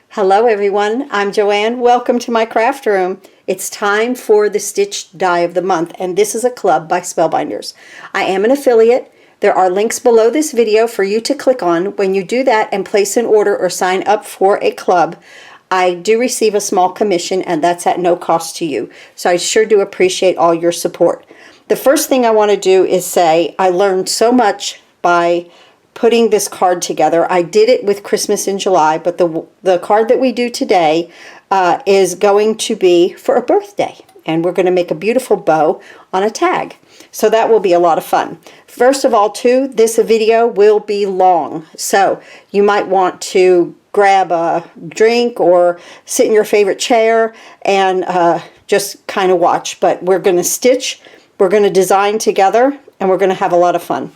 Hello everyone, I'm Joanne. Welcome to my craft room. It's time for the Stitched Die of the Month, and this is a club by Spellbinders. I am an affiliate. There are links below this video for you to click on. When you do that and place an order or sign up for a club, I do receive a small commission, and that's at no cost to you. So I sure do appreciate all your support. The first thing I want to do is say I learned so much by putting this card together. I did it with Christmas in July, but the card that we do today is going to be for a birthday, and we're going to make a beautiful bow on a tag. So that will be a lot of fun. First of all, too, this video will be long, so you might want to grab a drink or sit in your favorite chair and just kind of watch. But we're going to stitch, we're going to design together, and we're going to have a lot of fun.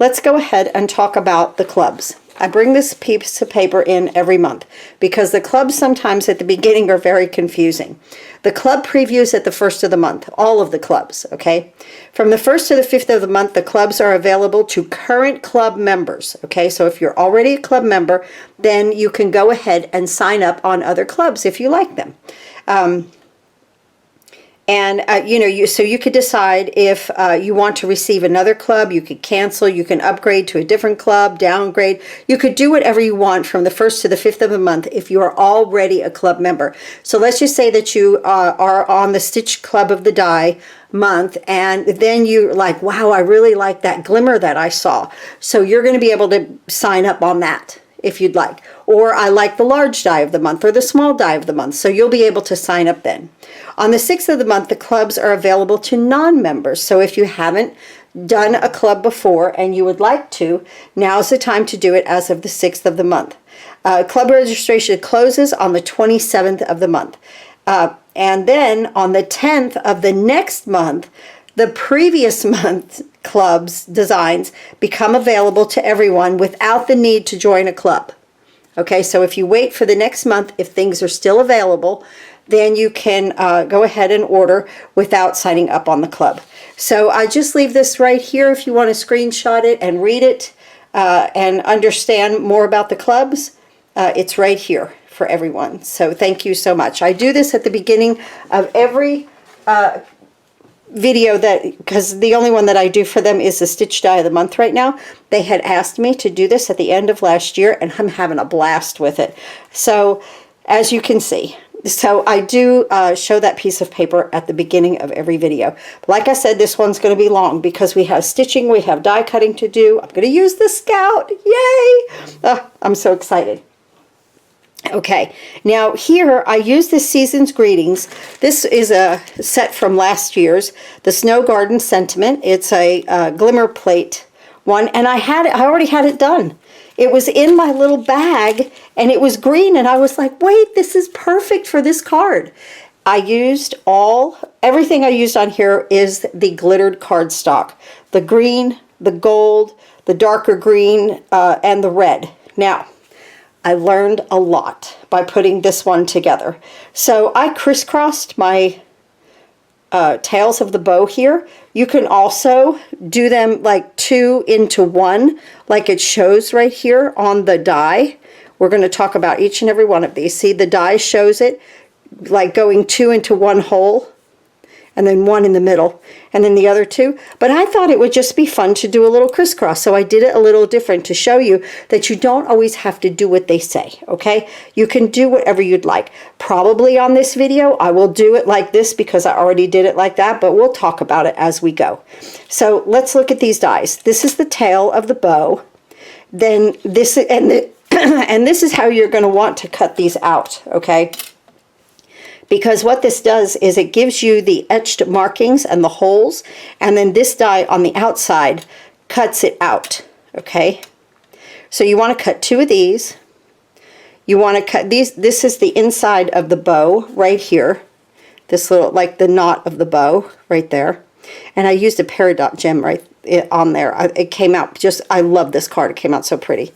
Let's go ahead and talk about the clubs. I bring this piece of paper in every month because the clubs sometimes at the beginning are very confusing. The club previews at the first of the month, all of the clubs, okay? From the 1st to the 5th of the month, the clubs are available to current club members, okay? So if you're already a club member, then you can go ahead and sign up on other clubs if you like them. So you could decide if you want to receive another club. You could cancel, you can upgrade to a different club, downgrade. You could do whatever you want from the 1st to the 5th of the month if you are already a club member. So let's just say that you are on the Stitch Club of the Die month, and then you're like, wow, I really like that glimmer that I saw. So you're going to be able to sign up on that if you'd like. Or I like the large die of the month or the small die of the month. So you'll be able to sign up then. On the 6th of the month, the clubs are available to non-members. So if you haven't done a club before and you would like to, now's the time to do it as of the 6th of the month. Club registration closes on the 27th of the month. And then on the 10th of the next month, the previous month's club's designs become available to everyone without the need to join a club. Okay, so if you wait for the next month, if things are still available, then you can go ahead and order without signing up on the club. So I just leave this right here if you want to screenshot it and read it and understand more about the clubs. It's right here for everyone. So thank you so much. I do this at the beginning of every video, because the only one that I do for them is the Stitch Die of the Month right now. They had asked me to do this at the end of last year, and I'm having a blast with it. So as you can see, so I do show that piece of paper at the beginning of every video. Like I said, this one's going to be long because we have stitching, we have die cutting to do. I'm going to use the Scout. Yay! I'm so excited. Okay, now here I use this Season's Greetings. This is a set from last year's, the Snow Garden Sentiment. It's a glimmer plate one, and I already had it done. It was in my little bag, and it was green, and I was like, wait, this is perfect for this card. I used everything I used on here is the glittered cardstock. The green, the gold, the darker green, and the red. Now, I learned a lot by putting this one together. So I crisscrossed my tails of the bow here. You can also do them like 2 into 1, like it shows right here on the die. We're going to talk about each and every one of these. See, the die shows it like going 2 into 1 hole, and then 1 in the middle, and then the other 2. But I thought it would just be fun to do a little crisscross, so I did it a little different to show you that you don't always have to do what they say, okay? You can do whatever you'd like. Probably on this video, I will do it like this because I already did it like that, but we'll talk about it as we go. So let's look at these dies. This is the tail of the bow. Then this, and this is how you're going to want to cut these out, okay? Because what this does is it gives you the etched markings and the holes, and then this die on the outside cuts it out, okay? So you want to cut 2 of these. You want to cut these. This is the inside of the bow right here. This little, like the knot of the bow right there. And I used a peridot gem right on there. It came out just, I love this card. It came out so pretty.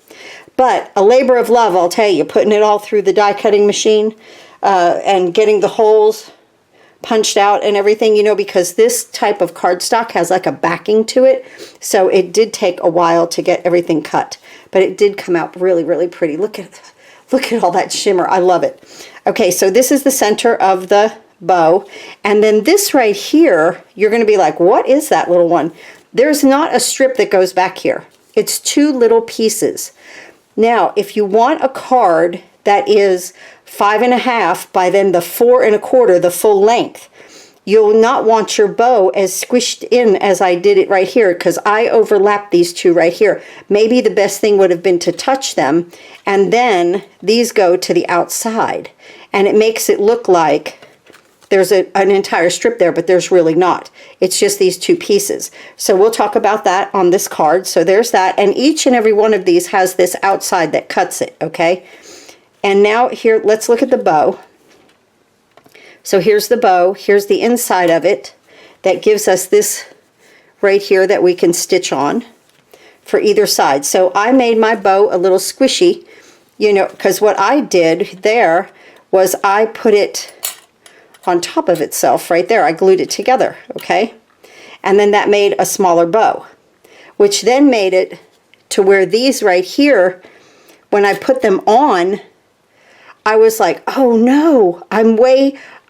But a labor of love, I'll tell you, putting it all through the die cutting machine. And getting the holes punched out and everything, you know, because this type of cardstock has like a backing to it. So it did take a while to get everything cut, but it did come out really, really pretty. Look Look at all that shimmer. I love it. Okay, so this is the center of the bow. And then this right here, you're going to be like, what is that little one? There's not a strip that goes back here. It's 2 little pieces. Now, if you want a card that is 5.5 by then the 4 1/4, the full length, you'll not want your bow as squished in as I did it right here, because I overlapped these 2 right here. Maybe the best thing would have been to touch them, and then these go to the outside. And it makes it look like there's an entire strip there, but there's really not. It's just these 2 pieces. So we'll talk about that on this card. So there's that, and each and every one of these has this outside that cuts it, okay? And now here, let's look at the bow. So here's the bow, here's the inside of it that gives us this right here that we can stitch on for either side. So I made my bow a little squishy, you know, because what I did there was I put it on top of itself right there. I glued it together, okay? And then that made a smaller bow, which then made it to where these right here, when I put them on, I was like, oh no, I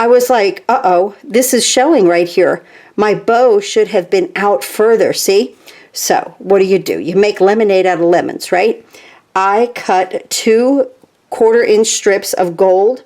was like, uh-oh, this is showing right here. My bow should have been out further, see? So what do? You make lemonade out of lemons, right? I cut 2 1/4-inch strips of gold,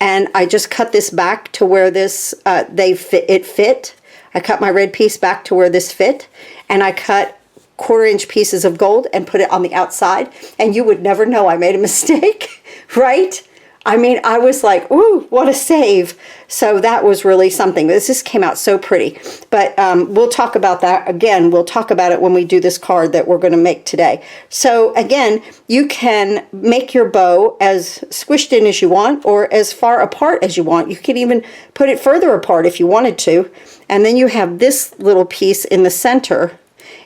and I just cut this back to where this, it fit. I cut my red piece back to where this fit, and I cut 1/4-inch pieces of gold and put it on the outside, and you would never know I made a mistake, right? I mean, I was like, ooh, what a save. So that was really something. This just came out so pretty. But we'll talk about that again. We'll talk about it when we do this card that we're going to make today. So again, you can make your bow as squished in as you want or as far apart as you want. You could even put it further apart if you wanted to. And then you have this little piece in the center.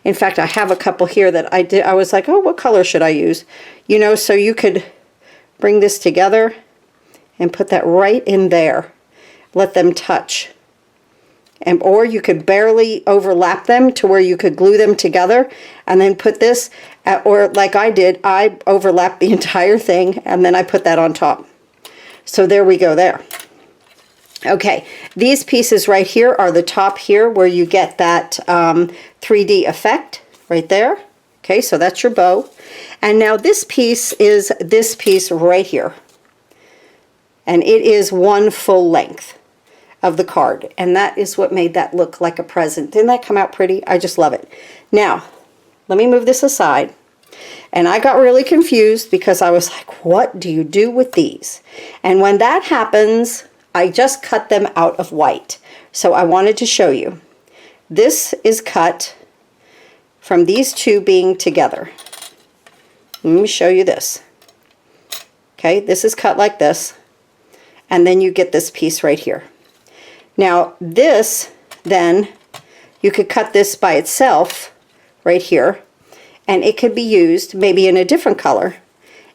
In fact, I have a couple here that I did. I was like, oh, what color should I use? You know, so you could bring this together and put that right in there. Let them touch. Or you could barely overlap them to where you could glue them together and then put this, or like I did, I overlapped the entire thing and then I put that on top. So there we go there. Okay, these pieces right here are the top here where you get that 3D effect right there. Okay, so that's your bow. And now this piece is this piece right here. And it is 1 full length of the card. And that is what made that look like a present. Didn't that come out pretty? I just love it. Now, let me move this aside. And I got really confused because I was like, what do you do with these? And when that happens, I just cut them out of white. So I wanted to show you. This is cut from these 2 being together. Let me show you this. Okay, this is cut like this. And then you get this piece right here. Now this, then, you could cut this by itself right here. And it could be used maybe in a different color.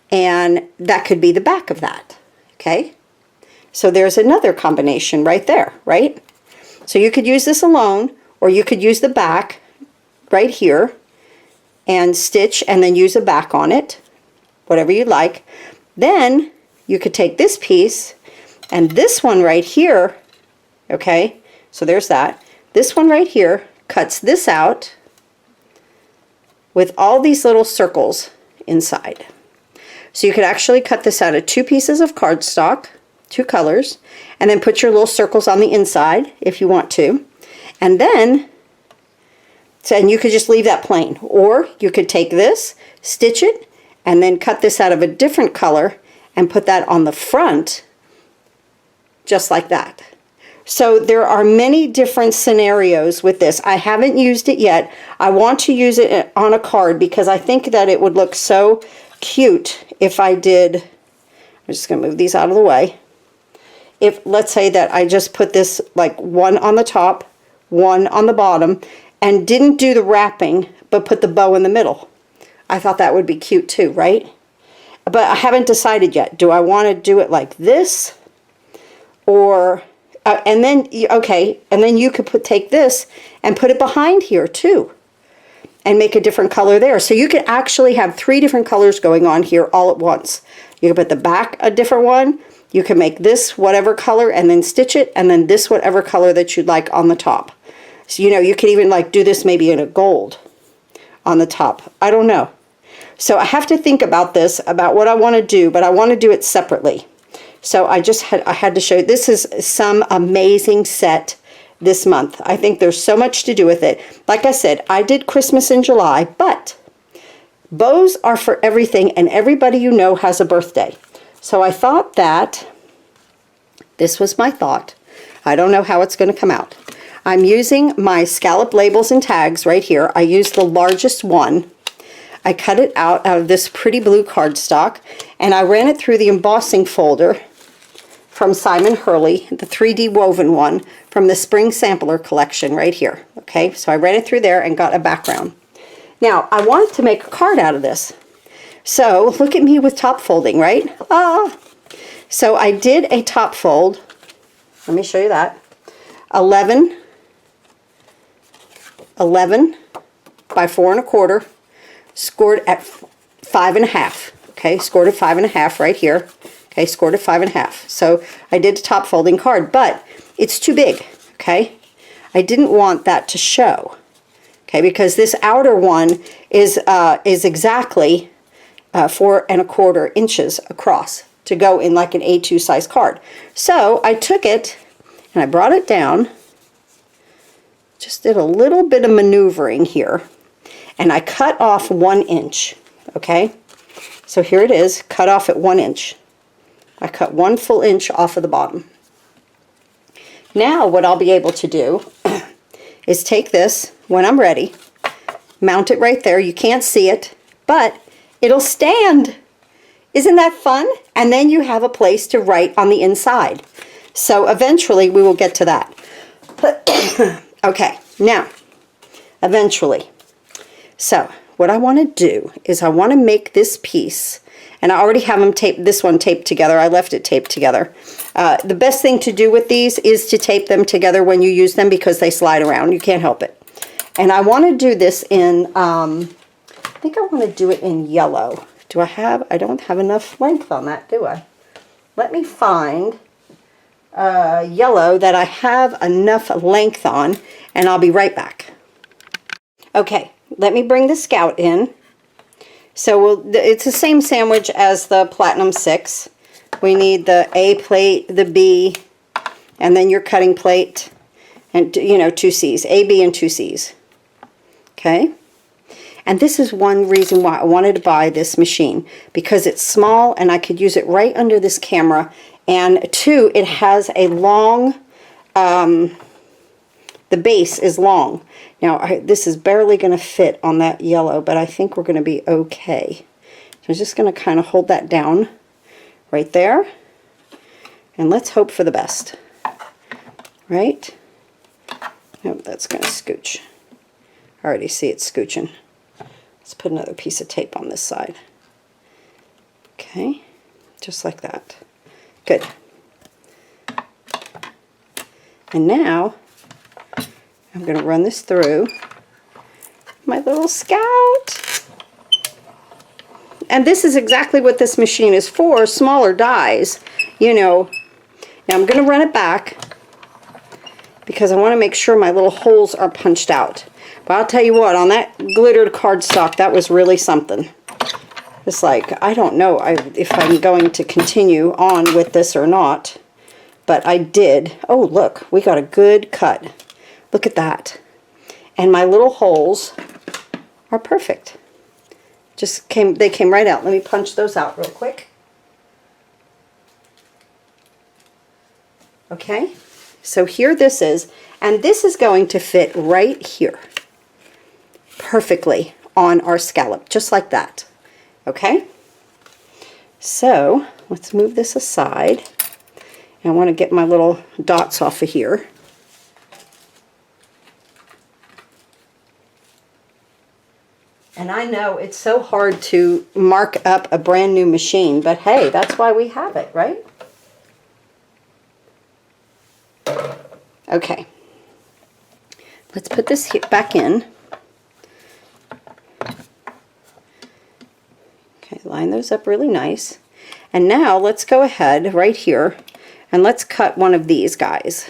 And that could be the back of that. Okay? So there's another combination right there, right? So you could use this alone, or you could use the back right here and stitch and then use a back on it, whatever you like. Then you could take this piece and this one right here, okay, so there's that. This one right here cuts this out with all these little circles inside. So you could actually cut this out of 2 pieces of cardstock, 2 colors, and then put your little circles on the inside if you want to. And then, and you could just leave that plain. Or you could take this, stitch it, and then cut this out of a different color and put that on the front, just like that. So there are many different scenarios with this. I haven't used it yet. I want to use it on a card because I think that it would look so cute if I did. I'm just going to move these out of the way. If, let's say that I just put this like 1 on the top, 1 on the bottom, and didn't do the wrapping, but put the bow in the middle. I thought that would be cute too, right? But I haven't decided yet. Do I want to do it like this? Or, and then, okay, and then you could take this and put it behind here too. and make a different color there. So you can actually have 3 different colors going on here all at once. You can put the back a different one. You can make this whatever color and then stitch it, and then this whatever color that you'd like on the top. So, you know, you could even like do this maybe in a gold on the top. I don't know. So I have to think about this, about what I want to do, but I want to do it separately. So I had to show you. This is some amazing set this month. I think there's so much to do with it. Like I said, I did Christmas in July, but bows are for everything, and everybody you know has a birthday. So I thought that, this was my thought. I don't know how it's going to come out. I'm using my scallop labels and tags right here. I used the largest one. I cut it out of this pretty blue cardstock, and I ran it through the embossing folder from HURLEY, the 3D woven one from the Spring Sampler collection right here. Okay, so I ran it through there and got a background. Now, I wanted to make a card out of this. So, look at me with top folding, right? So I did a top fold. Let me show you that. 11 by 4 1/4, scored at 5 1/2. Okay, scored at 5 1/2 right here. Okay, scored at 5 1/2. So I did a top folding card, but it's too big. Okay, I didn't want that to show. Okay, because this outer one is exactly 4 1/4 inches across to go in like an A2 size card. So I took it and I brought it down. Just did a little bit of maneuvering here, and I cut off 1 inch. Okay, so here it is, cut off at 1 inch. I cut 1 full inch off of the bottom. Now what I'll be able to do is take this when I'm ready, mount it right there. You can't see it, but it'll stand. Isn't that fun? And then you have a place to write on the inside. So eventually we will get to that. Okay, now, eventually. So what I want to do is I want to make this piece, and I already have them taped, this one taped together. I left it taped together. The best thing to do with these is to tape them together when you use them, because they slide around. You can't help it. And I want to do this in, I think I want to do it in yellow. I don't have enough length on that, do I? Let me find yellow that I have enough length on, and I'll be right back. Okay, let me bring the Scout in. So it's the same sandwich as the Platinum 6. We need the A plate, the B, and then your cutting plate, and, you know, 2 C's, A, B, and 2 C's. Okay? And this is one reason why I wanted to buy this machine, because it's small and I could use it right under this camera. And 2, it has a long, the base is long. Now, this is barely going to fit on that yellow, but I think we're going to be okay. So I'm just going to kind of hold that down right there. And let's hope for the best. Right? Nope, that's going to scooch. I already see it scooching. Let's put another piece of tape on this side. Okay, just like that. Good. And now I'm going to run this through my little Scout. And this is exactly what this machine is for, smaller dies, you know. Now I'm going to run it back because I want to make sure my little holes are punched out. But I'll tell you what, on that glittered cardstock, that was really something. It's like, I don't know if I'm going to continue on with this or not, but I did. Oh, look, we got a good cut. Look at that. And my little holes are perfect. They came right out. Let me punch those out real quick. Okay, so here this is, and this is going to fit right here perfectly on our scallop, just like that. Okay, so let's move this aside. And I want to get my little dots off of here. And I know it's so hard to mark up a brand new machine, but hey, that's why we have it, right? Okay, let's put this back in. Okay, line those up really nice. And now let's go ahead right here and let's cut one of these guys.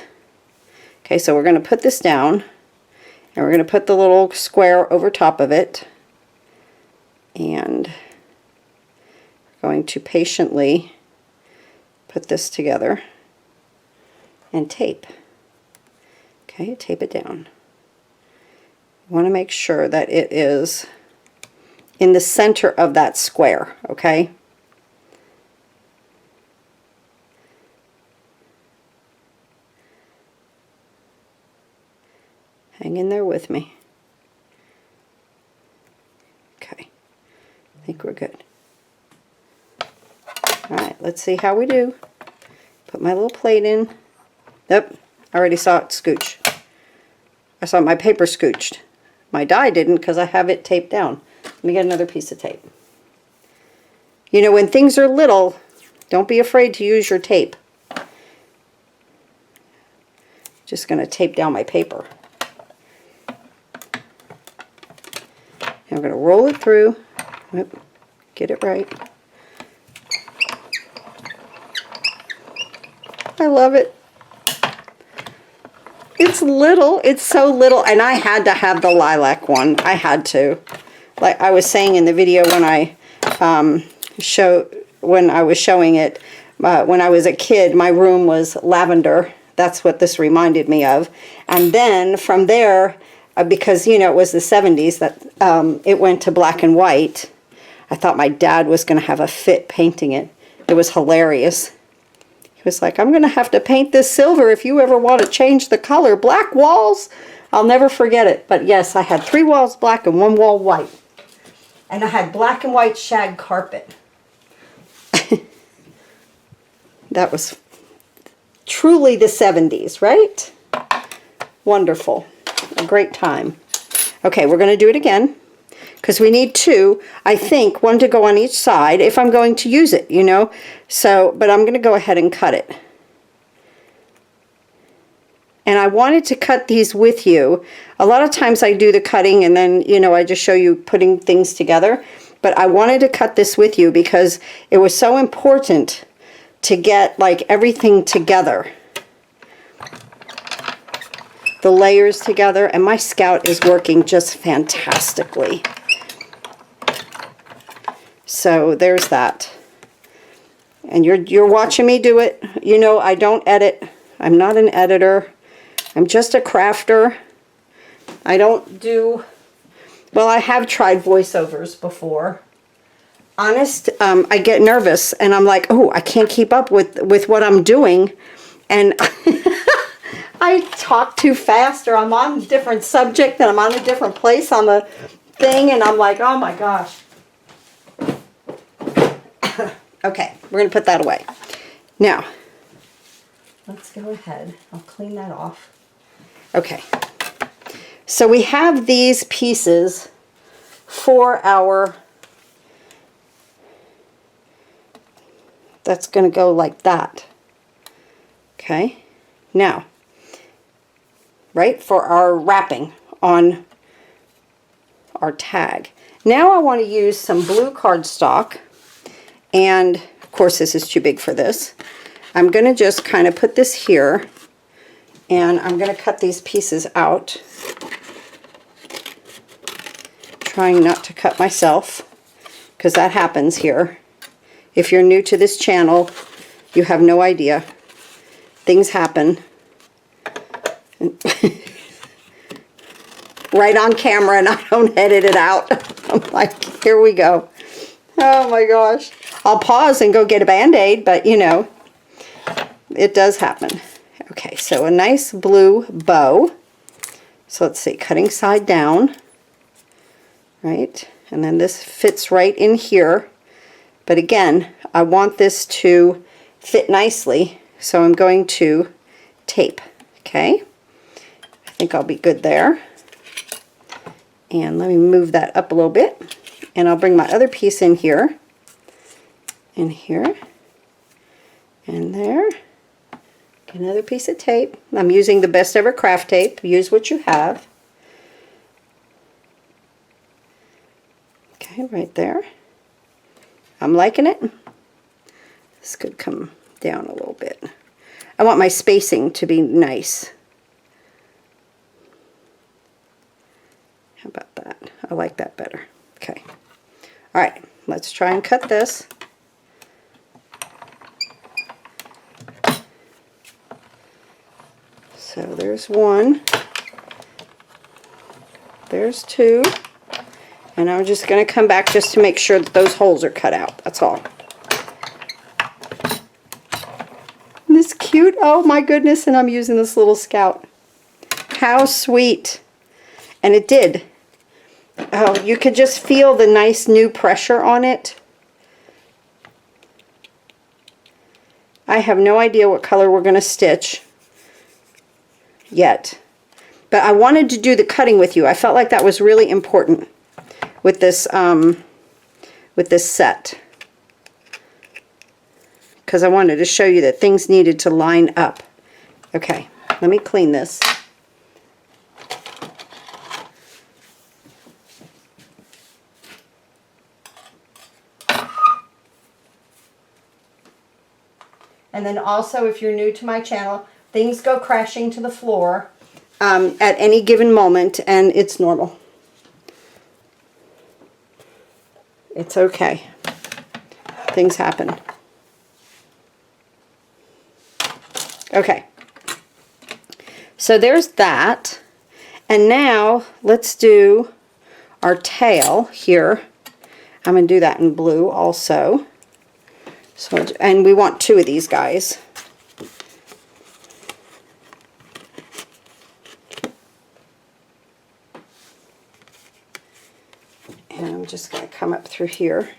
Okay, so we're going to put this down and we're going to put the little square over top of it. And we're going to patiently put this together and tape. Okay, tape it down. You want to make sure that it is in the center of that square, okay? Hang in there with me. Okay, I think we're good. Alright, let's see how we do. Put my little plate in. Yep, I already saw it scooch. I saw my paper scooched. My die didn't because I have it taped down. Let me get another piece of tape. You know, when things are little, don't be afraid to use your tape. Just going to tape down my paper. And I'm going to roll it through. Oop, get it right. I love it. It's little. It's so little. And I had to have the lilac one. I had to. Like I was saying in the video when I was showing it, when I was a kid, my room was lavender. That's what this reminded me of. And then from there, because, you know, it was the 70s, that it went to black and white. I thought my dad was going to have a fit painting it. It was hilarious. He was like, I'm going to have to paint this silver if you ever want to change the color. Black walls? I'll never forget it. But yes, I had 3 walls black and 1 wall white. And I had black and white shag carpet. That was truly the 70s, right? Wonderful. A great time. Okay, we're going to do it again. Because we need 2, I think, 1 to go on each side if I'm going to use it, you know. So, but I'm going to go ahead and cut it. And I wanted to cut these with you. A lot of times I do the cutting and then, you know, I just show you putting things together. But I wanted to cut this with you because it was so important to get, like, everything together. The layers together. And my Scout is working just fantastically. So there's that. And you're watching me do it. You know, I don't edit. I'm not an editor. I'm just a crafter. I don't do, well, I have tried voiceovers before. Honest, I get nervous and I'm like, oh, I can't keep up with what I'm doing. And I talk too fast, or I'm on a different subject and I'm on a different place on the thing, and I'm like, oh my gosh. Okay, we're going to put that away. Now, let's go ahead. I'll clean that off. Okay, so we have these pieces for our, that's going to go like that. Okay, now, right, for our wrapping on our tag. Now I want to use some blue cardstock, and of course this is too big for this. I'm going to just kind of put this here, and I'm going to cut these pieces out, trying not to cut myself, because that happens here. If you're new to this channel, you have no idea. Things happen. Right on camera, and I don't edit it out. I'm like, here we go. Oh my gosh. I'll pause and go get a Band-Aid, but you know, it does happen. Okay, so a nice blue bow. So let's see, cutting side down, right? And then this fits right in here. But again, I want this to fit nicely, so I'm going to tape, okay? I think I'll be good there. And let me move that up a little bit. And I'll bring my other piece in here. And here. And there. Get another piece of tape. I'm using the Best Ever Craft Tape. Use what you have. Okay, right there. I'm liking it. This could come down a little bit. I want my spacing to be nice. How about that? I like that better. Okay. All right, let's try and cut this. So there's one. There's two. And I'm just going to come back just to make sure that those holes are cut out. That's all. Isn't this cute? Oh my goodness, and I'm using this little Scout. How sweet. And it did. Oh, you could just feel the nice new pressure on it. I have no idea what color we're going to stitch yet. But I wanted to do the cutting with you. I felt like that was really important with this set. Because I wanted to show you that things needed to line up. Okay, let me clean this. And then also, if you're new to my channel, things go crashing to the floor at any given moment, and it's normal. It's okay. Things happen. Okay. So there's that. And now let's do our tail here. I'm going to do that in blue also. So, and we want two of these guys. And I'm just going to come up through here.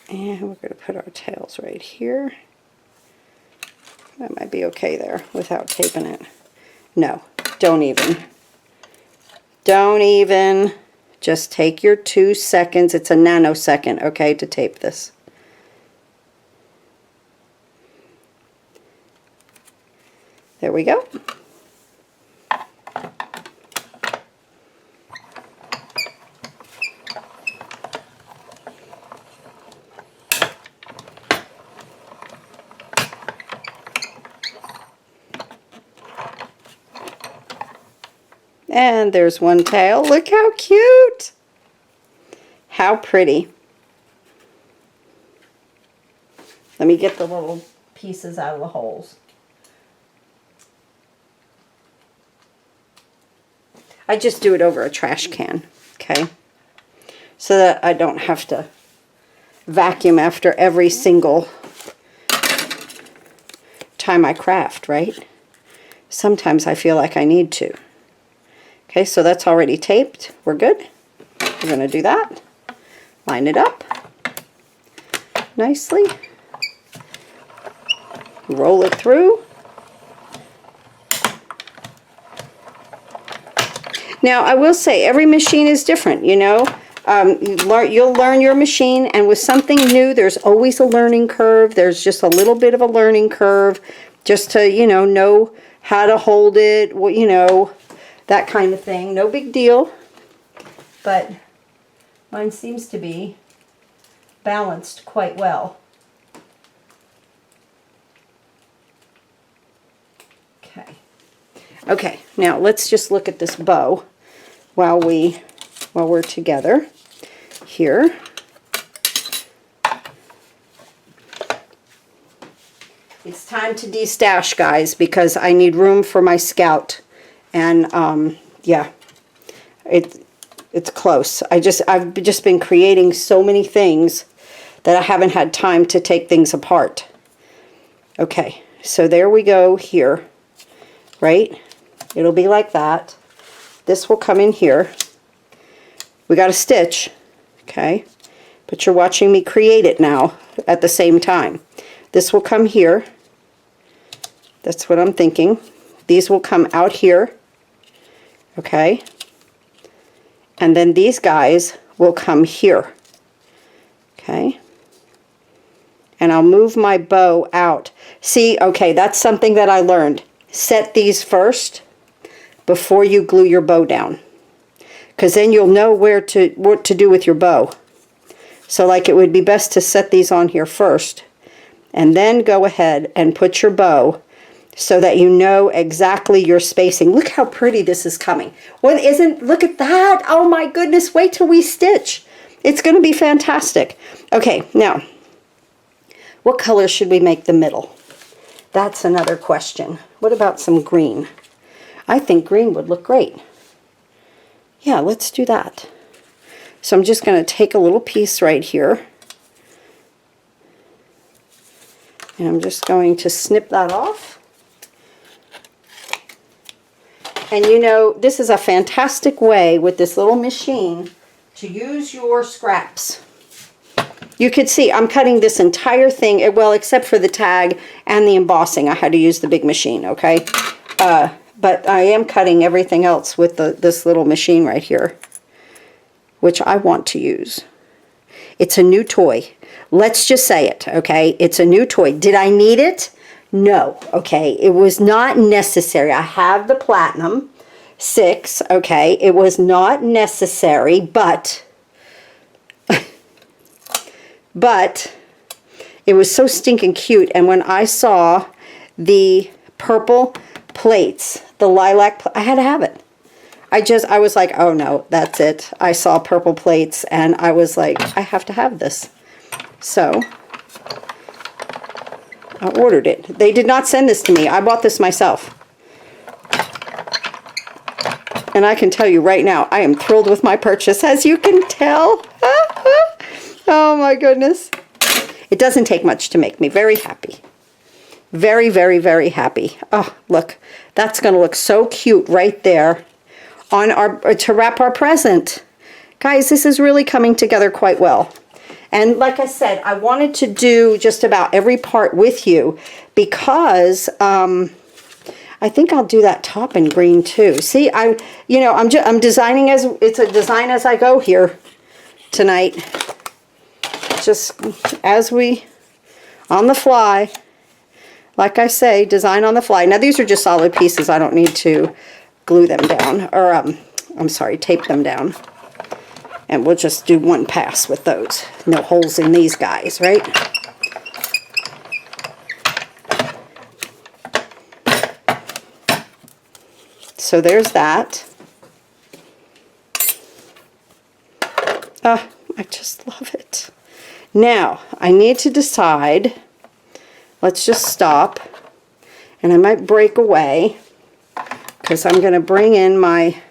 And we're going to put our tails right here. That might be okay there without taping it. No, don't even. Don't even. Just take your 2 seconds. It's a nanosecond, okay, to tape this. There we go. And there's one tail. Look how cute! How pretty. Let me get the little pieces out of the holes. I just do it over a trash can, okay? So that I don't have to vacuum after every single time I craft, right? Sometimes I feel like I need to. Okay, so that's already taped. We're good. We're going to do that. Line it up nicely. Roll it through. Now, I will say every machine is different, you know. You'll learn your machine, and with something new, there's always a learning curve. There's just a little bit of a learning curve just to, you know how to hold it, you know, that kind of thing. No big deal, but mine seems to be balanced quite well. Okay, now let's just look at this bow while we're together here. It's time to destash, guys, because I need room for my Scout. And yeah, it's close. I've just been creating so many things that I haven't had time to take things apart. Okay, so there we go here, right? It'll be like that. This will come in here. We got a stitch, okay? But you're watching me create it now at the same time. This will come here. That's what I'm thinking. These will come out here. Okay, and then these guys will come here. Okay, and I'll move my bow out. See, okay, that's something that I learned. Set these first. before you glue your bow down, because then you'll know what to do with your bow. So like it would be best to set these on here first and then go ahead and put your bow so that you know exactly your spacing. Look how pretty this is coming. Well, look at that. Oh my goodness, wait till we stitch. It's going to be fantastic. Okay, now, what color should we make the middle? That's another question. What about some green? I think green would look great. Yeah, let's do that. So I'm just going to take a little piece right here. And I'm just going to snip that off. And you know, this is a fantastic way with this little machine to use your scraps. You could see I'm cutting this entire thing, well, except for the tag and the embossing. I had to use the big machine, okay? But I am cutting everything else with this little machine right here, which I want to use. It's a new toy. Let's just say it, okay? It's a new toy. Did I need it? No, okay? It was not necessary. I have the Platinum 6, okay? It was not necessary, but it was so stinking cute. And when I saw the purple plates, the lilac, I had to have it. I was like, oh no, that's it. I saw purple plates and I was like, I have to have this. So I ordered it. They did not send this to me. I bought this myself. And I can tell you right now, I am thrilled with my purchase, as you can tell. Oh my goodness. It doesn't take much to make me very happy. Very, very, very happy. Oh, look. That's going to look so cute right there on to wrap our present. Guys, this is really coming together quite well. And like I said, I wanted to do just about every part with you because I think I'll do that top in green too. See, I'm designing it's a design as I go here tonight. Just as we, on the fly, like I say, design on the fly. Now these are just solid pieces. I don't need to glue them down, or I'm sorry, tape them down. And we'll just do one pass with those. No holes in these guys, right? So there's that. I just love it. Now, I need to decide. Let's just stop. And I might break away because I'm going to bring in my,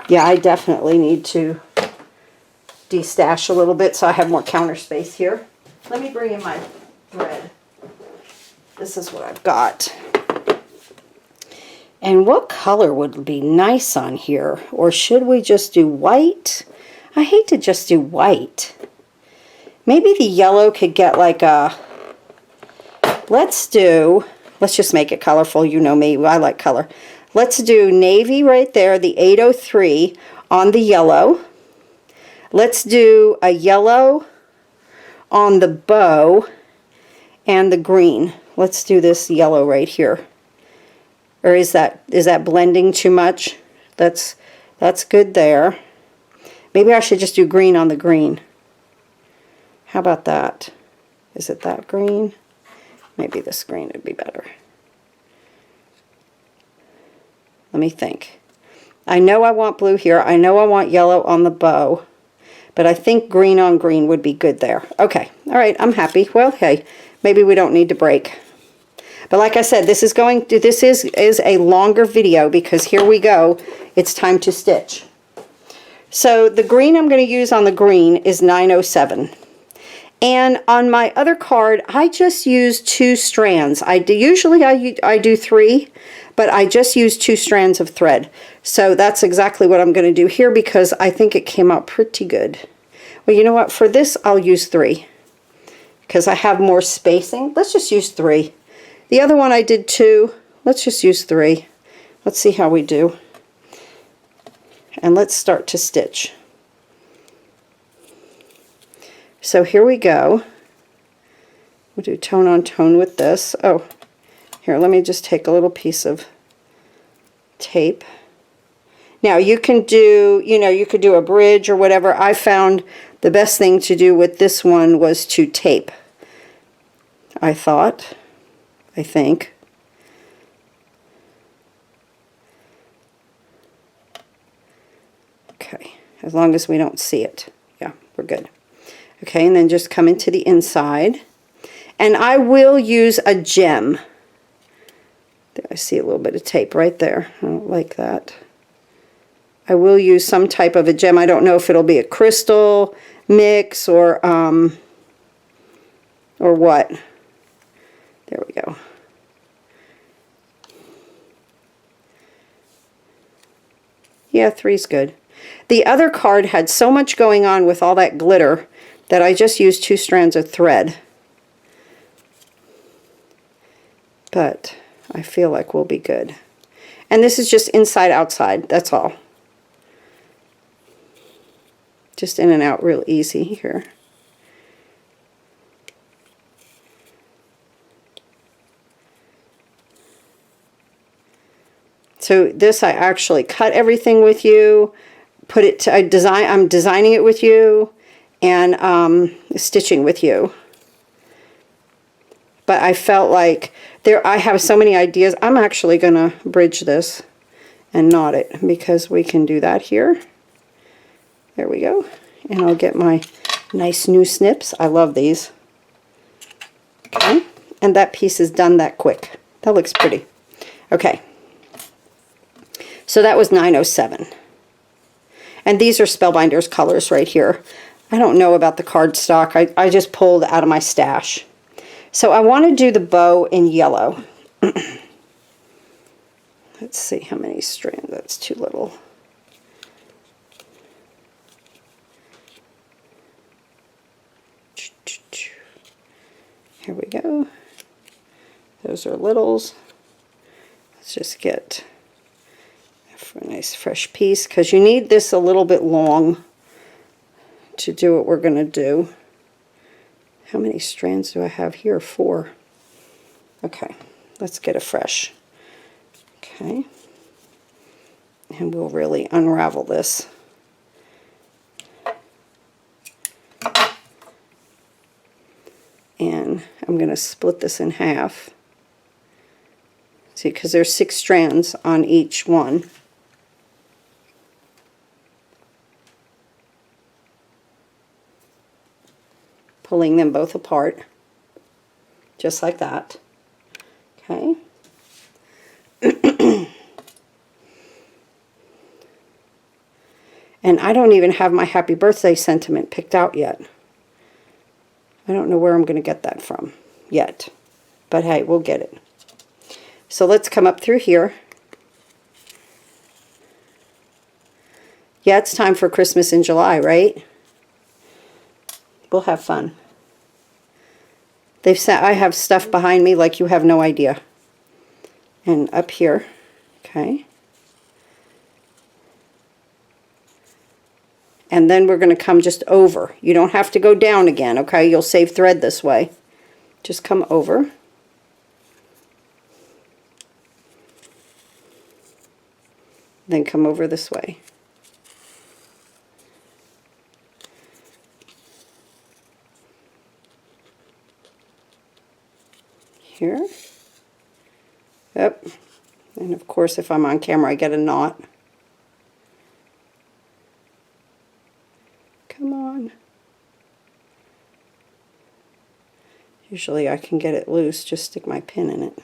yeah, I definitely need to destash a little bit so I have more counter space here. Let me bring in my thread. This is what I've got. And what color would be nice on here? Or should we just do white? I hate to just do white. Maybe the yellow could get like a, let's just make it colorful. You know me, I like color. Let's do navy right there, the 803 on the yellow. Let's do a yellow on the bow and the green. Let's do this yellow right here. Or is that blending too much? That's good there. Maybe I should just do green on the green. How about that? Is it that green? Maybe this green would be better. Let me think. I know I want blue here. I know I want yellow on the bow. But I think green on green would be good there. Okay. All right. I'm happy. Well, hey, maybe we don't need to break. But like I said, this is a longer video because here we go. It's time to stitch. So the green I'm going to use on the green is 907. And on my other card, I just use 2 strands. Usually I do 3, but I just use 2 strands of thread. So that's exactly what I'm going to do here because I think it came out pretty good. Well, you know what? For this, I'll use 3 because I have more spacing. Let's just use 3. The other one I did 2. Let's just use 3. Let's see how we do. And let's start to stitch. So here we go. We'll do tone on tone with this. Oh, Here, let me just take a little piece of tape. Now you can do, you know, you could do a bridge or whatever. I found the best thing to do with this one was to tape. I think. Okay, as long as we don't see it. Yeah, we're good. Okay, and then just come into the inside. And I will use a gem. I see a little bit of tape right there. I don't like that. I will use some type of a gem. I don't know if it'll be a crystal mix or what. There we go. Yeah, 3's good. The other card had so much going on with all that glitter that I just used 2 strands of thread. But I feel like we'll be good. And this is just inside outside, that's all. Just in and out real easy here. So this I actually cut everything with you, put it to I'm designing it with you, and stitching with you. But I felt like I have so many ideas. I'm actually gonna bridge this and knot it because we can do that here. There we go. And I'll get my nice new snips. I love these. Okay. And that piece is done that quick. That looks pretty. Okay. So that was 907. And these are Spellbinders colors right here. I don't know about the cardstock. I just pulled out of my stash. So I want to do the bow in yellow. Let's see how many strands. That's too little. Here we go. Those are littles. Let's just get a nice fresh piece because you need this a little bit long to do what we're going to do. How many strands do I have here? 4. Okay, let's get a fresh. Okay. And we'll really unravel this. And I'm going to split this in half. See, because there's 6 strands on each one. Pulling them both apart, just like that. Okay. And I don't even have my happy birthday sentiment picked out yet. I don't know where I'm going to get that from yet. But hey, we'll get it. So let's come up through here. Yeah, it's time for Christmas in July, right? We'll have fun. They've said I have stuff behind me like you have no idea. And up here, okay. And then we're going to come just over. You don't have to go down again, okay? You'll save thread this way. Just come over. Then come over this way. Here. Yep. And of course, if I'm on camera, I get a knot. Come on. Usually I can get it loose, just stick my pin in it.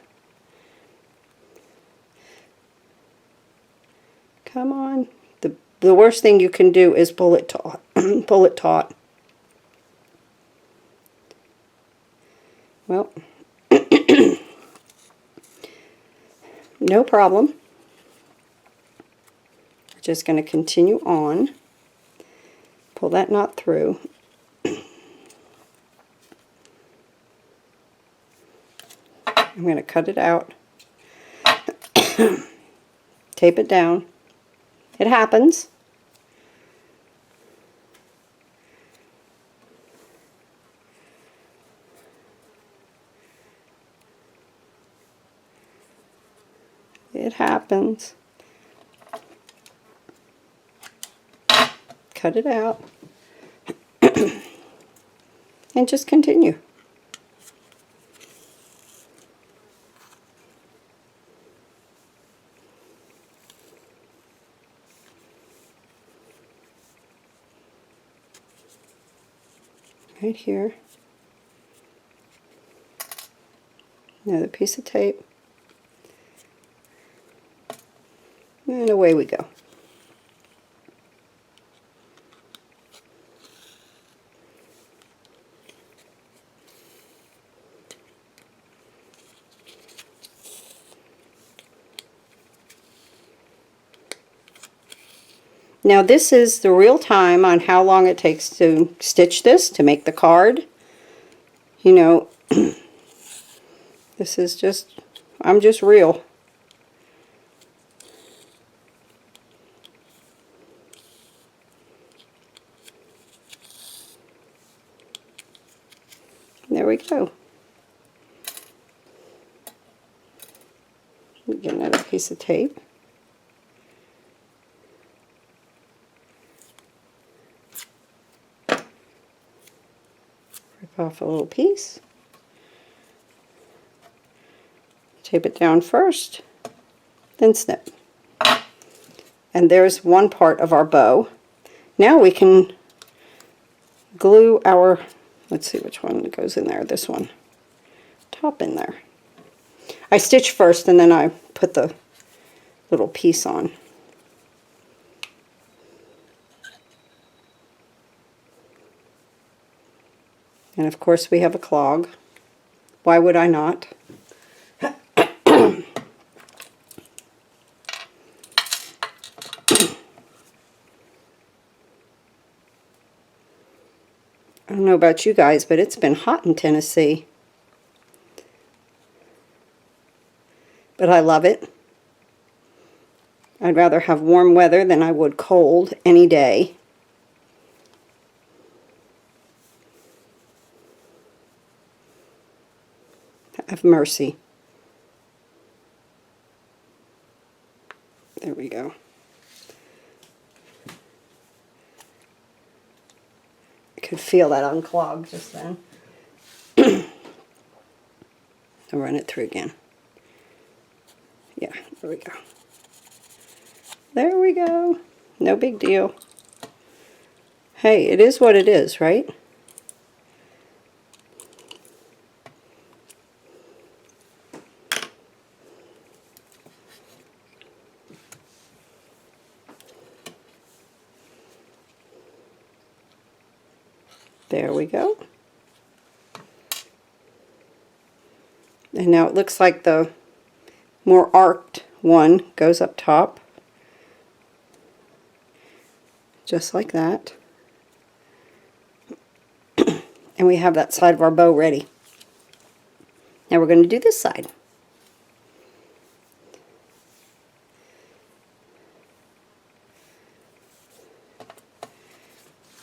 Come on. The worst thing you can do is pull it taut. Pull it taut. Well, no problem. We're just going to continue on. Pull that knot through. I'm going to cut it out. Tape it down. It happens. It happens. Cut it out. And just continue. Right here. Another piece of tape. And away we go. Now this is the real time on how long it takes to stitch this, to make the card. You know, this is just, I'm just real. There we go. Get another piece of tape. Rip off a little piece. Tape it down first, then snip. And there's one part of our bow. Now we can glue our, let's see which one goes in there, this one, top in there. I stitch first and then I put the little piece on. And of course we have a clog. Why would I not? I don't know about you guys, but it's been hot in Tennessee. But I love it. I'd rather have warm weather than I would cold any day. Have mercy. There we go. I could feel that unclog just then. I'll run it through again. Yeah, there we go. There we go. No big deal. Hey, it is what it is, right? There we go. And now it looks like the more arced one goes up top. Just like that. And we have that side of our bow ready. Now we're going to do this side.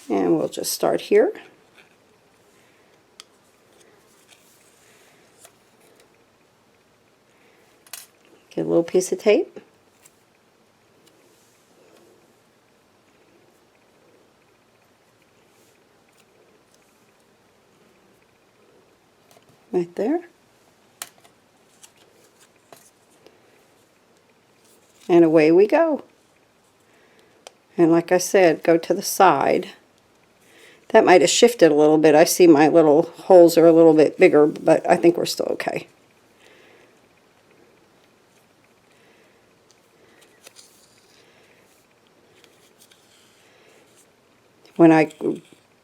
And we'll just start here. Get a little piece of tape. Right there. And away we go. And like I said, go to the side. That might have shifted a little bit. I see my little holes are a little bit bigger, but I think we're still okay. When I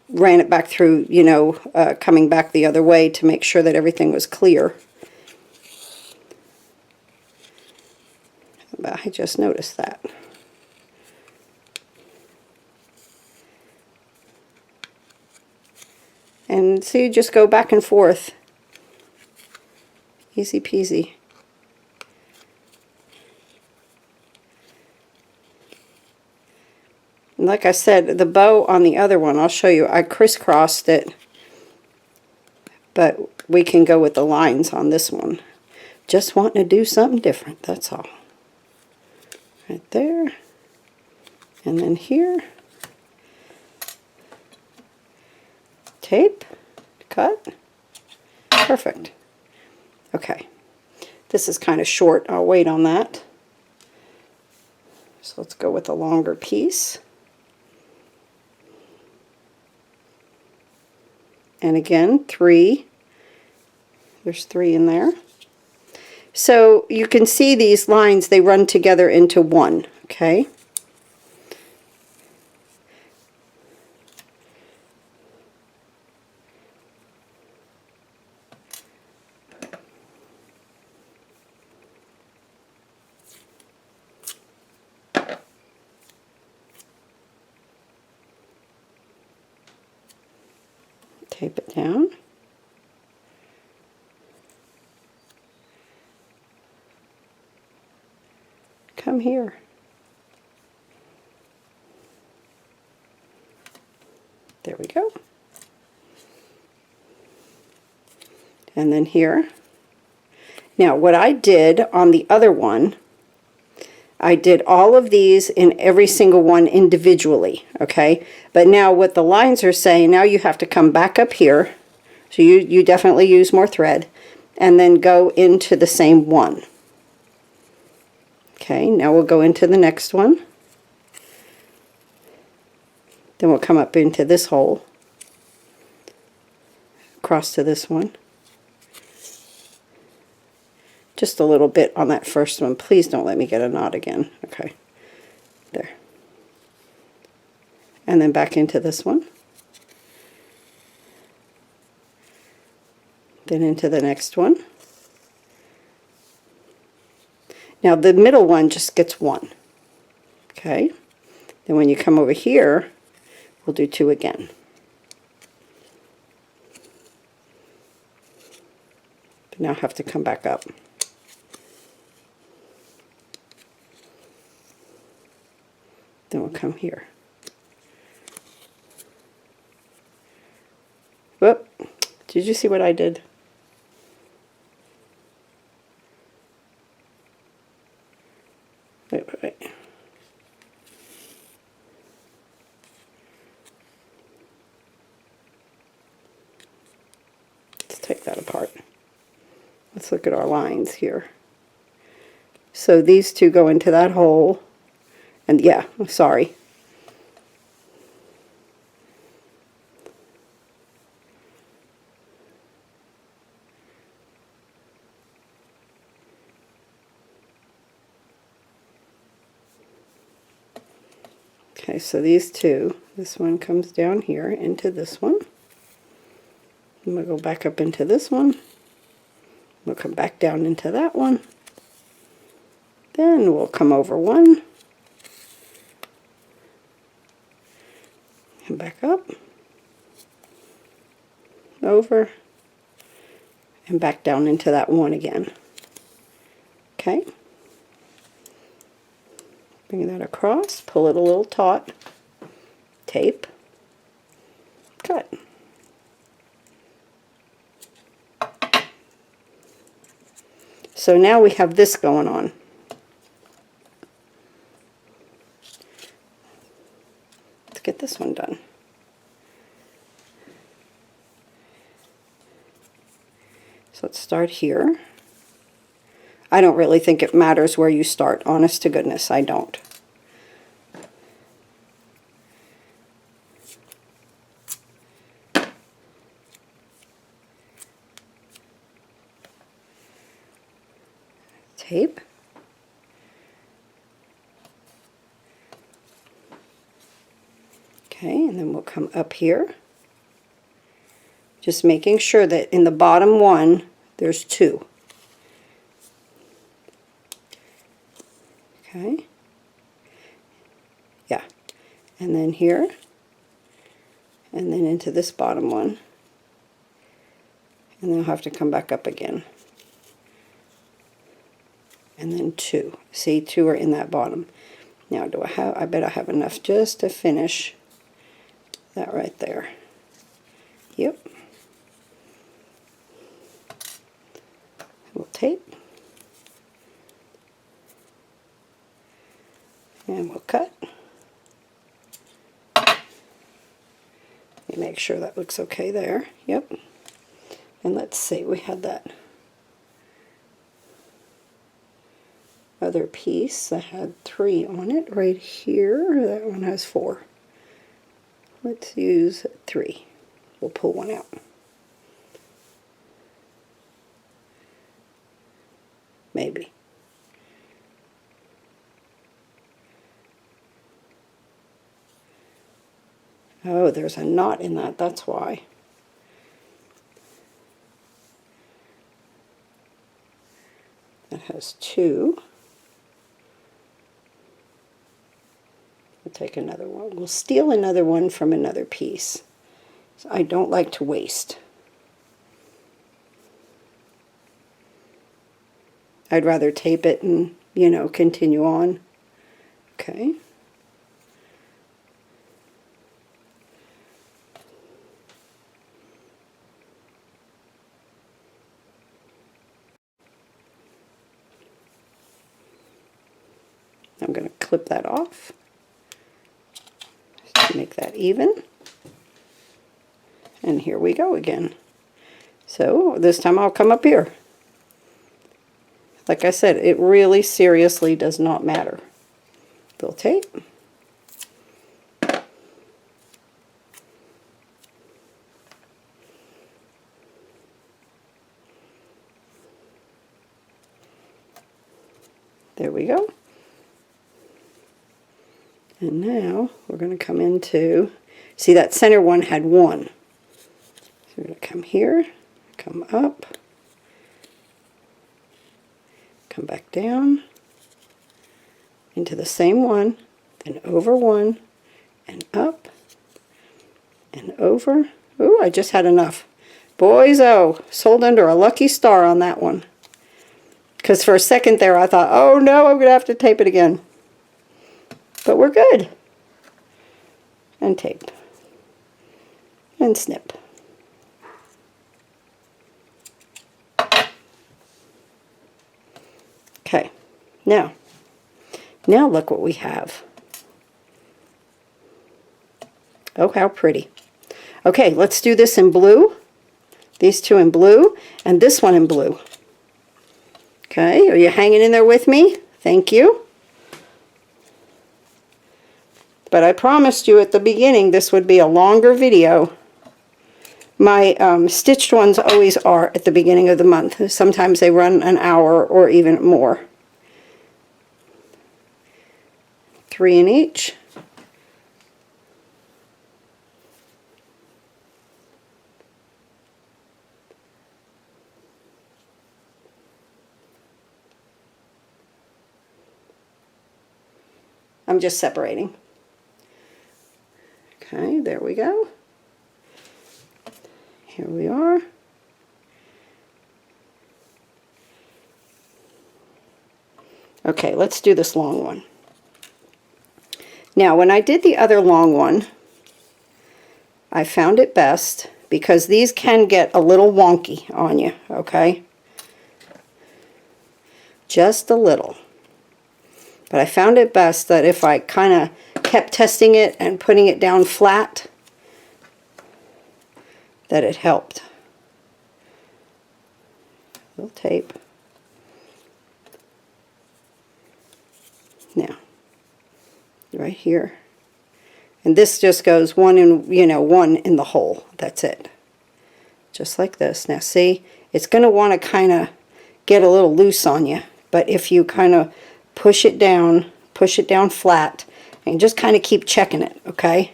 ran it back through, you know, coming back the other way to make sure that everything was clear. But I just noticed that. And see, just go back and forth. Easy peasy. And like I said, the bow on the other one, I'll show you, I crisscrossed it, but we can go with the lines on this one. Just wanting to do something different, that's all. right there, and then here, tape, cut, perfect. Okay, this is kind of short, I'll wait on that. So let's go with a longer piece. And again, 3, there's 3 in there. So you can see these lines, they run together into one, okay? Tape it down. Come here. There we go. And then here. Now what I did on the other one, I did all of these in every single one individually, okay? But now what the lines are saying, now you have to come back up here. So you definitely use more thread. And then go into the same one. Okay, now we'll go into the next one. Then we'll come up into this hole. Across to this one. Just a little bit on that first one. Please don't let me get a knot again. Okay, there. And then back into this one. Then into the next one. Now the middle one just gets 1. Okay. Then when you come over here, we'll do 2 again. But now I have to come back up. Then we'll come here. Whoop. Did you see what I did? Wait. Let's take that apart. Let's look at our lines here. So these 2 go into that hole. And yeah, I'm sorry. Okay, so these 2, this one comes down here into this one. And we'll go back up into this one. We'll come back down into that one. Then we'll come over 1. And back up. Over. And back down into that one again. Okay. Bring that across, pull it a little taut, tape, cut. So now we have this going on. Let's get this one done. So let's start here. I don't really think it matters where you start, honest to goodness, I don't. Tape. Okay, and then we'll come up here. Just making sure that in the bottom one, there's 2. Okay. Yeah. And then here. And then into this bottom one. And then I'll have to come back up again. And then 2. See, 2 are in that bottom. Now do I have, I bet I have enough just to finish that right there. Yep. We'll tape. And we'll cut. Let me make sure that looks okay there. Yep. And let's see, we had that other piece that had 3 on it right here. That one has 4. Let's use 3. We'll pull one out. Maybe. Oh, there's a knot in that, that's why. That has 2. We'll take another one. We'll steal another one from another piece. So I don't like to waste. I'd rather tape it and, you know, continue on. Okay. I'm going to clip that off to make that even. And here we go again. So this time I'll come up here. Like I said, it really seriously does not matter. Bill tape. There we go. And now we're going to come into, see that center one had 1. So we're going to come here, come up, come back down, into the same one, then over 1, and up, and over. Ooh, I just had enough. Boys, oh, sold under a lucky star on that one. Because for a second there I thought, oh no, I'm going to have to tape it again. But we're good. And tape. And snip. Okay. Now look what we have. Oh, how pretty. Okay, let's do this in blue. These 2 in blue, and this one in blue. Okay, are you hanging in there with me? Thank you. But I promised you at the beginning this would be a longer video. My stitched ones always are at the beginning of the month. Sometimes they run an hour or even more. 3 in each. I'm just separating. Okay, there we go. Here we are. Okay, let's do this long one. Now, when I did the other long one, I found it best, because these can get a little wonky on you, okay? Just a little. But I found it best that if I kind of kept testing it and putting it down flat, that it helped. A little tape. Now, right here. And this just goes 1 in, you know, 1 in the hole. That's it. Just like this. Now see, it's going to want to kind of get a little loose on you. But if you kind of push it down flat, and just kind of keep checking it, okay?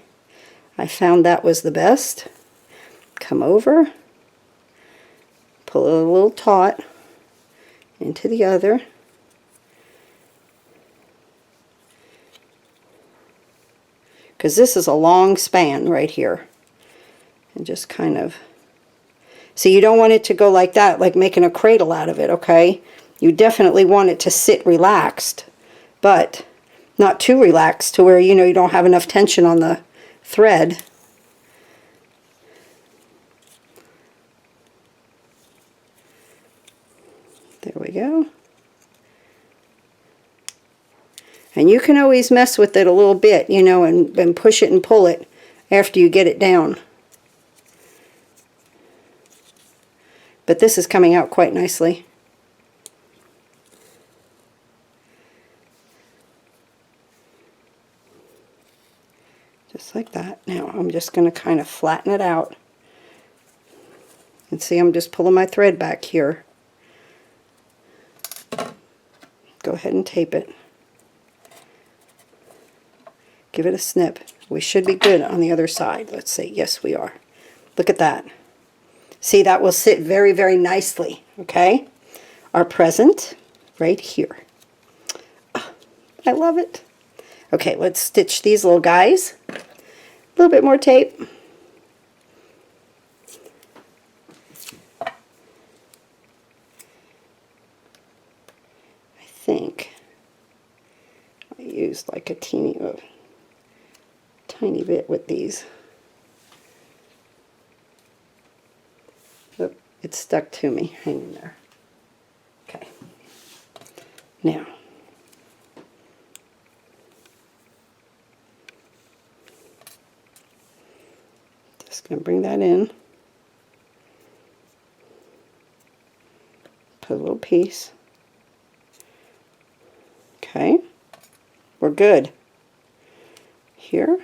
I found that was the best. Come over, pull a little taut into the other. Because this is a long span right here. And just kind of, so you don't want it to go like that, like making a cradle out of it, okay? You definitely want it to sit relaxed, but not too relaxed to where, you know, you don't have enough tension on the thread. There we go. And you can always mess with it a little bit, you know, and push it and pull it after you get it down. But this is coming out quite nicely. Just like that. Now I'm just going to kind of flatten it out. And see, I'm just pulling my thread back here. Go ahead and tape it. Give it a snip. We should be good on the other side. Let's see. Yes, we are. Look at that. See, that will sit very, very nicely. Okay? Our present right here. Oh, I love it. Okay, let's stitch these little guys. A little bit more tape. I think I used like a tiny bit with these. Oop, it's stuck to me. Hang in there. Okay. Now, just going to bring that in. Put a little piece. Okay. We're good. Here.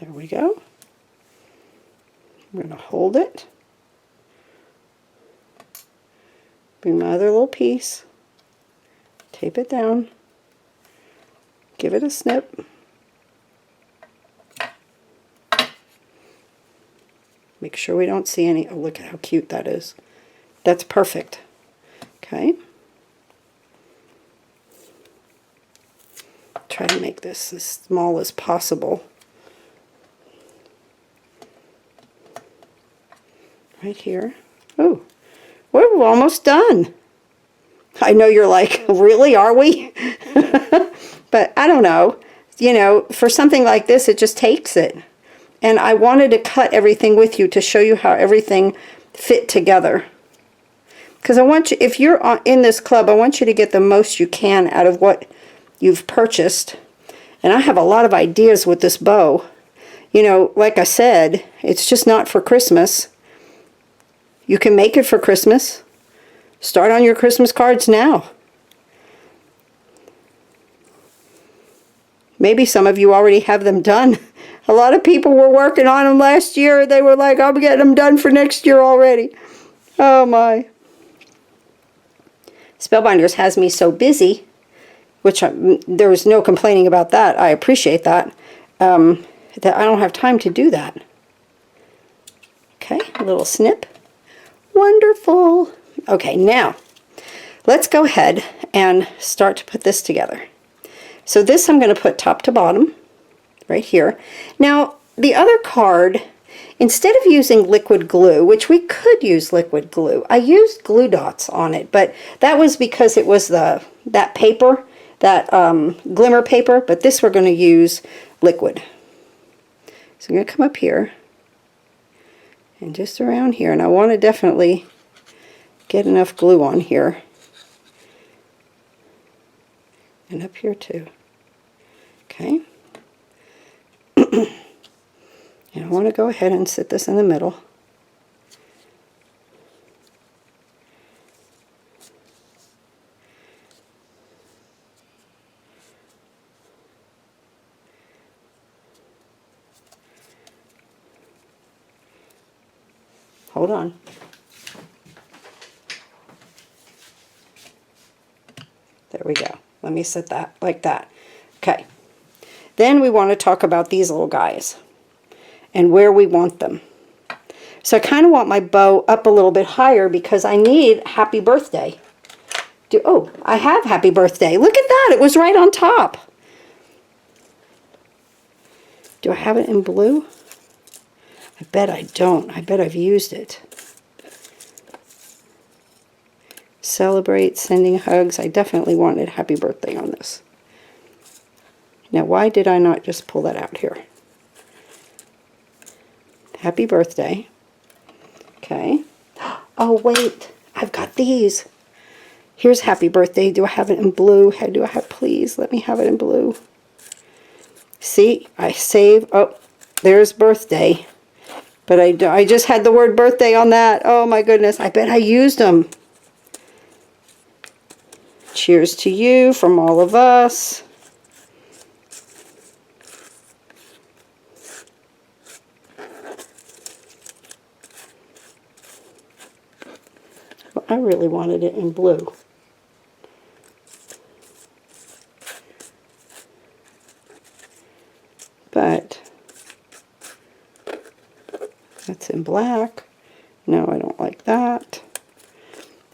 There we go. I'm going to hold it. Bring my other little piece. Tape it down. Give it a snip. Make sure we don't see any. Oh, look at how cute that is. That's perfect. Okay. Try to make this as small as possible. Right here. Oh, we're almost done. I know you're like, really, are we? But I don't know. You know, for something like this, it just takes it. And I wanted to cut everything with you to show you how everything fit together. Because I want you, if you're in this club, I want you to get the most you can out of what you've purchased. And I have a lot of ideas with this bow. You know, like I said, it's just not for Christmas. You can make it for Christmas. Start on your Christmas cards now. Maybe some of you already have them done. A lot of people were working on them last year. They were like, I'm getting them done for next year already. Oh my. Spellbinders has me so busy, which there was no complaining about that. I appreciate that. That I don't have time to do that. Okay, a little snip. Wonderful. Okay, now let's go ahead and start to put this together. So this I'm going to put top to bottom right here. Now the other card, instead of using liquid glue, which we could use liquid glue, I used glue dots on it, but that was because it was that paper, that glimmer paper, but this we're going to use liquid. So I'm going to come up here and just around here, and I want to definitely get enough glue on here and up here too. Okay. And I want to go ahead and sit this in the middle. Hold on. There we go. Let me set that like that. Okay. Then we want to talk about these little guys and where we want them. So I kind of want my bow up a little bit higher because I need happy birthday. Oh, I have happy birthday. Look at that. It was right on top. Do I have it in blue? I bet I don't. I bet I've used it. Celebrate, sending hugs. I definitely wanted happy birthday on this. Now, why did I not just pull that out here? Happy birthday. Okay. Oh, wait. I've got these. Here's happy birthday. Do I have it in blue? How do I have, please, let me have it in blue. See, I save, oh, there's birthday. But I just had the word birthday on that. Oh my goodness, I bet I used them. Cheers to you from all of us. Well, I really wanted it in blue. But that's in black. No, I don't like that.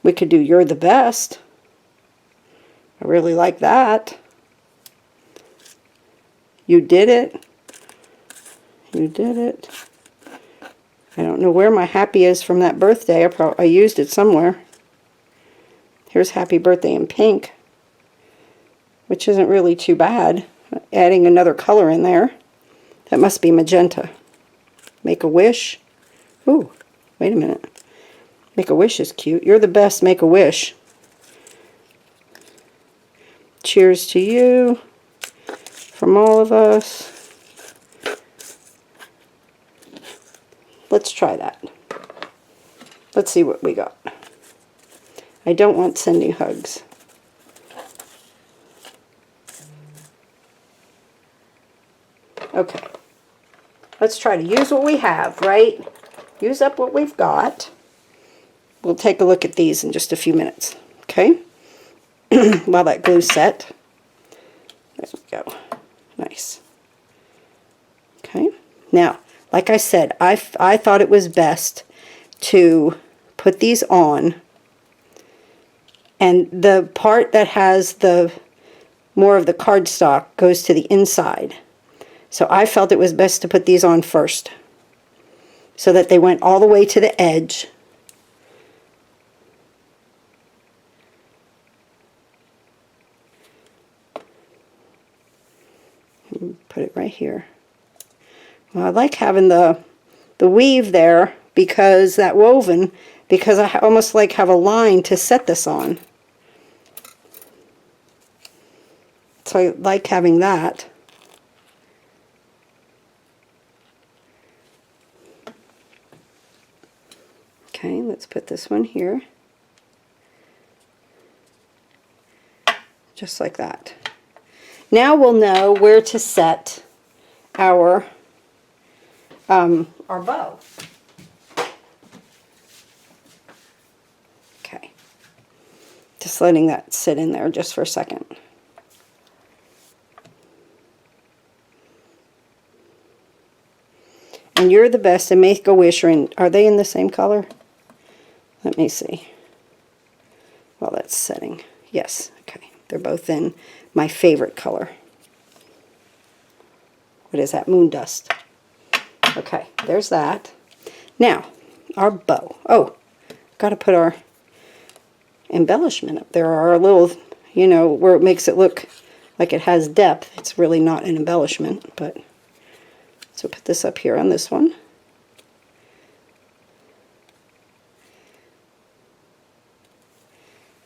We could do You're the Best. I really like that. You did it. You did it. I don't know where my happy is from that birthday. I used it somewhere. Here's happy birthday in pink, which isn't really too bad. Adding another color in there. That must be magenta. Make a wish. Ooh, wait a minute. Make a wish is cute. You're the best, make a wish. Cheers to you from all of us. Let's try that. Let's see what we got. I don't want sending hugs. Okay. Let's try to use what we have, right? Use up what we've got. We'll take a look at these in just a few minutes, okay? While that glue's set. There we go. Nice. Okay. Now, like I said, I thought it was best to put these on, and the part that has the more of the cardstock goes to the inside. So I felt it was best to put these on first, so that they went all the way to the edge. Put it right here. Well, I like having the weave there, because that woven, because I almost like have a line to set this on. So I like having that. Okay, let's put this one here. Just like that. Now we'll know where to set our bow. Okay. Just letting that sit in there just for a second. And You're the Best and Make a Wish are they in the same color? Let me see. Well, that's setting. Yes, okay. They're both in my favorite color. What is that? Moon Dust. Okay, there's that. Now, our bow. Oh, got to put our embellishment up there. Our little, you know, where it makes it look like it has depth. It's really not an embellishment, but so put this up here on this one.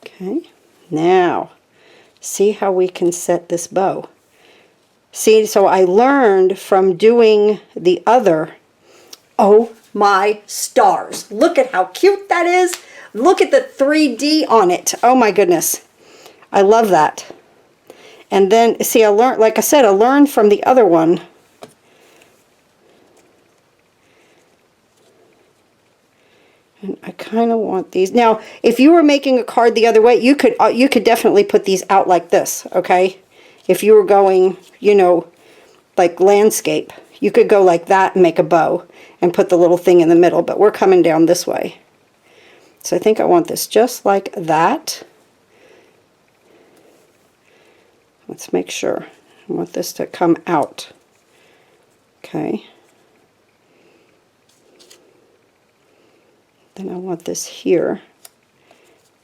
Okay, now see how we can set this bow. See, so I learned from doing the other. Oh my stars, look at how cute that is. Look at the 3D on it. Oh my goodness, I love that. And then see, I learned, like I said, I learned from the other one. And I kind of want these. Now, if you were making a card the other way, you could definitely put these out like this, okay? If you were going, you know, like landscape, you could go like that and make a bow and put the little thing in the middle, but we're coming down this way. So I think I want this just like that. Let's make sure. I want this to come out. Okay. Then I want this here.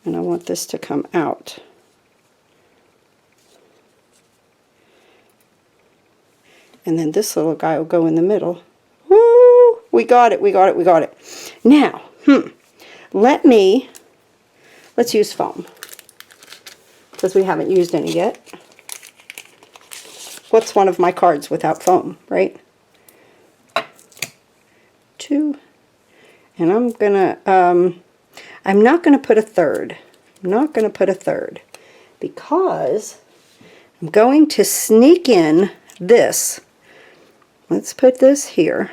And I want this to come out. And then this little guy will go in the middle. Woo! We got it, we got it, we got it. Now, let's use foam. Because we haven't used any yet. What's one of my cards without foam, right? 2. And I'm not gonna put a third. I'm not gonna put a third. Because I'm going to sneak in this. Let's put this here.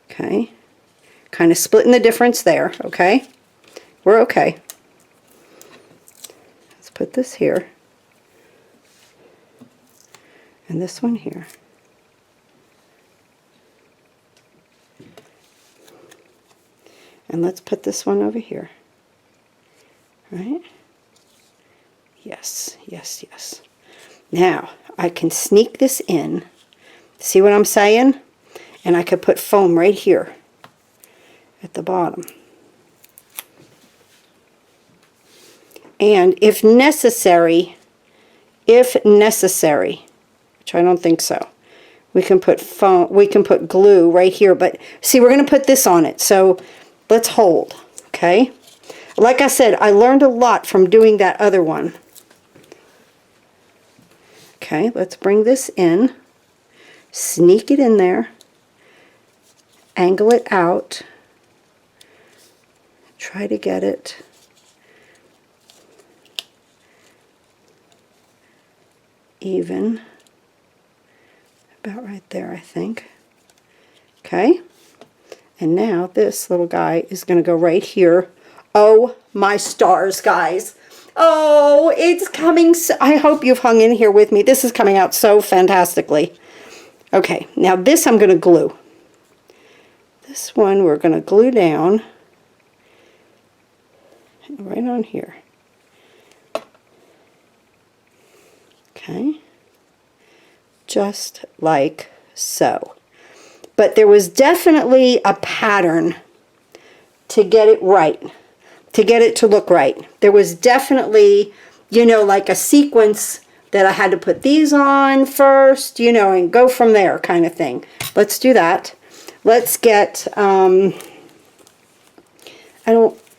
Okay. Kind of splitting the difference there, okay? We're okay. Let's put this here. And this one here. And let's put this one over here. Right? Yes, yes, yes. Now, I can sneak this in. See what I'm saying? And I could put foam right here at the bottom. And if necessary, which I don't think so, we can put foam, we can put glue right here. But see, we're going to put this on it. So let's hold, okay? Like I said, I learned a lot from doing that other one. Okay, let's bring this in. Sneak it in there, angle it out, try to get it even, about right there, I think. Okay, and now this little guy is going to go right here. Oh my stars, guys. Oh, it's coming. I hope you've hung in here with me. This is coming out so fantastically. Okay, now this I'm going to glue. This one we're going to glue down right on here. Okay, just like so. But there was definitely a pattern to get it right, to get it to look right. There was definitely, you know, like a sequence that I had to put these on first, you know, and go from there kind of thing. Let's do that. Let's get,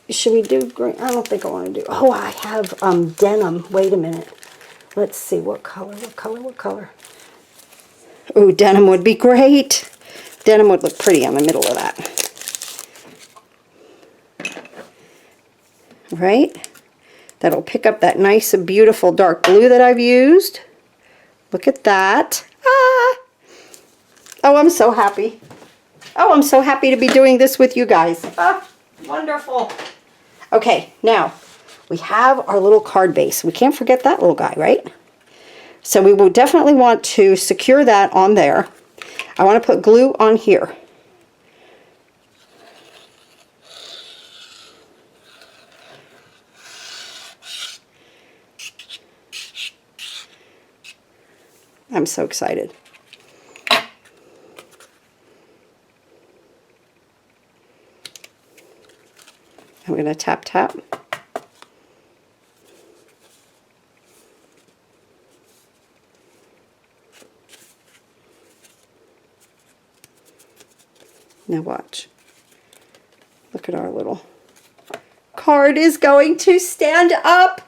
should we do green? I don't think I want to do, oh, I have denim. Wait a minute. Let's see, what color, what color, what color? Oh, denim would be great. Denim would look pretty in the middle of that. Right? That'll pick up that nice, beautiful dark blue that I've used. Look at that. Ah! Oh, I'm so happy. Oh, I'm so happy to be doing this with you guys. Ah, wonderful. Okay, now we have our little card base. We can't forget that little guy, right? So we will definitely want to secure that on there. I want to put glue on here. I'm so excited. I'm going to tap, tap. Now watch. Look at our little card is going to stand up.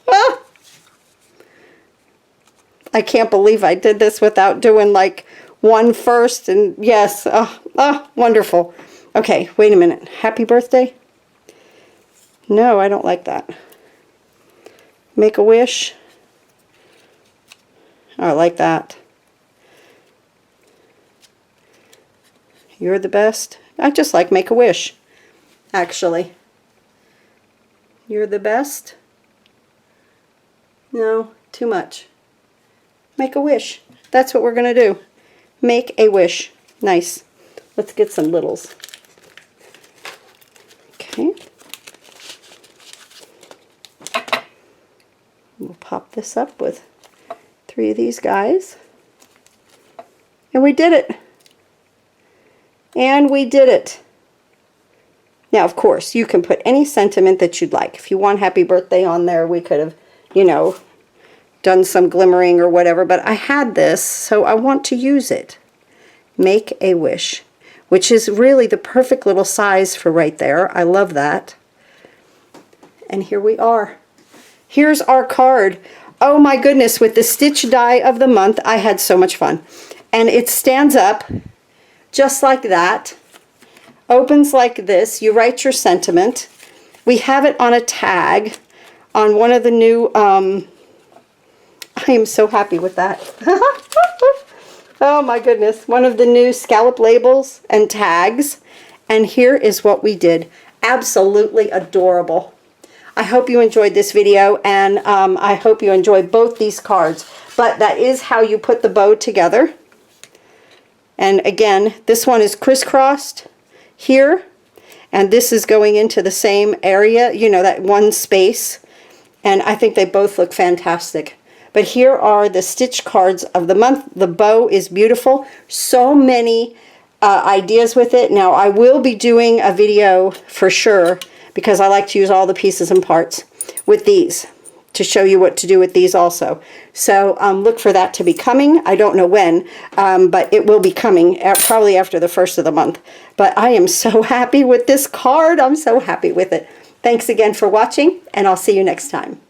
Ah! I can't believe I did this without doing like one first, and yes, wonderful. Okay, wait a minute. Happy birthday? No, I don't like that. Make a wish. Oh, I like that. You're the best. I just like make a wish, actually. You're the best? No, too much. Make a wish. That's what we're going to do. Make a wish. Nice. Let's get some littles. Okay. We'll pop this up with 3 of these guys. And we did it. And we did it. Now, of course, you can put any sentiment that you'd like. If you want happy birthday on there, we could have, you know, done some glimmering or whatever, but I had this, so I want to use it. Make a wish, which is really the perfect little size for right there. I love that. And here we are. Here's our card. Oh my goodness, with the stitch die of the month, I had so much fun. And it stands up just like that. Opens like this. You write your sentiment. We have it on a tag on one of the new, I am so happy with that. Oh my goodness. One of the new scallop labels and tags. And here is what we did. Absolutely adorable. I hope you enjoyed this video, and I hope you enjoyed both these cards. But that is how you put the bow together. And again, this one is crisscrossed here, and this is going into the same area, you know, that one space. And I think they both look fantastic. But here are the stitch cards of the month. The bow is beautiful. So many ideas with it. Now, I will be doing a video for sure, because I like to use all the pieces and parts with these to show you what to do with these also. So look for that to be coming. I don't know when, but it will be coming probably after the 1st of the month. But I am so happy with this card. I'm so happy with it. Thanks again for watching, and I'll see you next time.